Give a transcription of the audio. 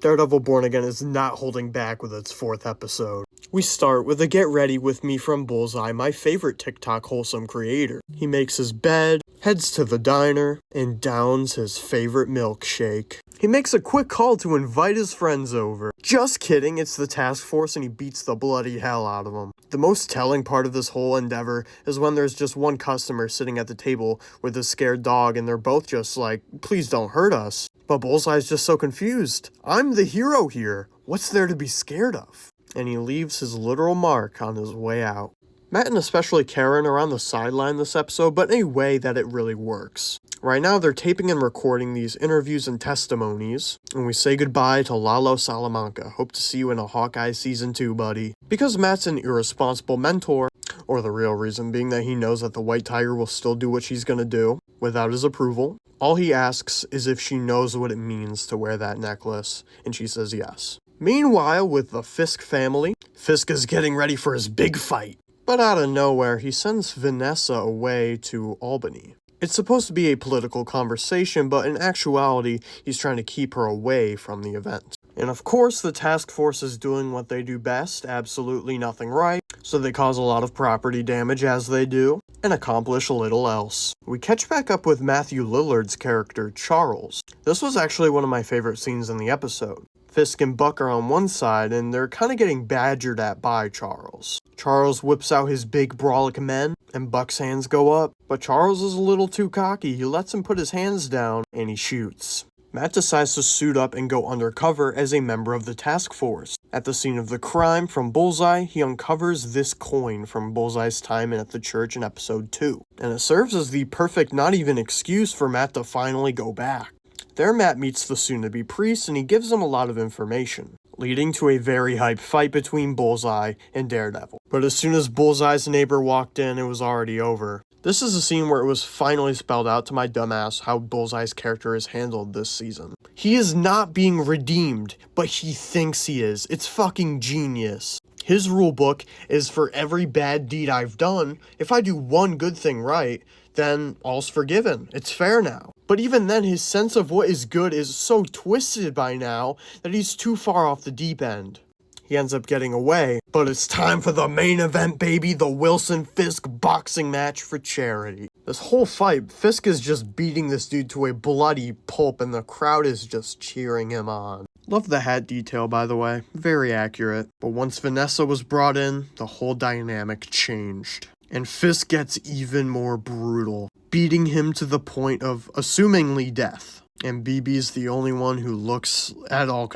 Daredevil Born Again is not holding back with its 4th episode. We start with a get ready with me from Bullseye, my favorite TikTok wholesome creator. He makes his bed, heads to the diner, and downs his favorite milkshake. He makes a quick call to invite his friends over. Just kidding, it's the task force and he beats the bloody hell out of them. The most telling part of this whole endeavor is when there's just one customer sitting at the table with a scared dog and they're both just like, please don't hurt us. But Bullseye's just so confused. I'm the hero here. What's there to be scared of? And he leaves his literal mark on his way out. Matt and especially Karen are on the sideline this episode, but in a way that it really works. Right now they're taping and recording these interviews and testimonies, and we say goodbye to Lalo Salamanca. Hope to see you in a Hawkeye Season 2, buddy. Because Matt's an irresponsible mentor, or the real reason being that he knows that the White Tiger will still do what she's gonna do, without his approval, all he asks is if she knows what it means to wear that necklace, and she says yes. Meanwhile, with the Fisk family, Fisk is getting ready for his big fight. But out of nowhere, he sends Vanessa away to Albany. It's supposed to be a political conversation, but in actuality, he's trying to keep her away from the event. And of course, the task force is doing what they do best, absolutely nothing right, so they cause a lot of property damage as they do, and accomplish a little else. We catch back up with Matthew Lillard's character, Charles. This was actually one of my favorite scenes in the episode. Fisk and Buck are on one side, and they're kind of getting badgered at by Charles. Charles whips out his big brolic men, and Buck's hands go up, but Charles is a little too cocky. He lets him put his hands down, and he shoots. Matt decides to suit up and go undercover as a member of the task force. At the scene of the crime from Bullseye, he uncovers this coin from Bullseye's time at the church in episode 2, and it serves as the perfect not even excuse for Matt to finally go back. There Matt meets the soon-to-be priest and he gives him a lot of information, leading to a very hype fight between Bullseye and Daredevil. But as soon as Bullseye's neighbor walked in, it was already over. This is a scene where it was finally spelled out to my dumbass how Bullseye's character is handled this season. He is not being redeemed, but he thinks he is. It's fucking genius. His rulebook is for every bad deed I've done, if I do one good thing right, then all's forgiven. It's fair now. But even then, his sense of what is good is so twisted by now that he's too far off the deep end. He ends up getting away, but it's time for the main event, baby, the Wilson-Fisk boxing match for charity. This whole fight, Fisk is just beating this dude to a bloody pulp and the crowd is just cheering him on. Love the hat detail, by the way. Very accurate. But once Vanessa was brought in, the whole dynamic changed. And Fisk gets even more brutal, beating him to the point of assumingly death. And BB's the only one who looks at all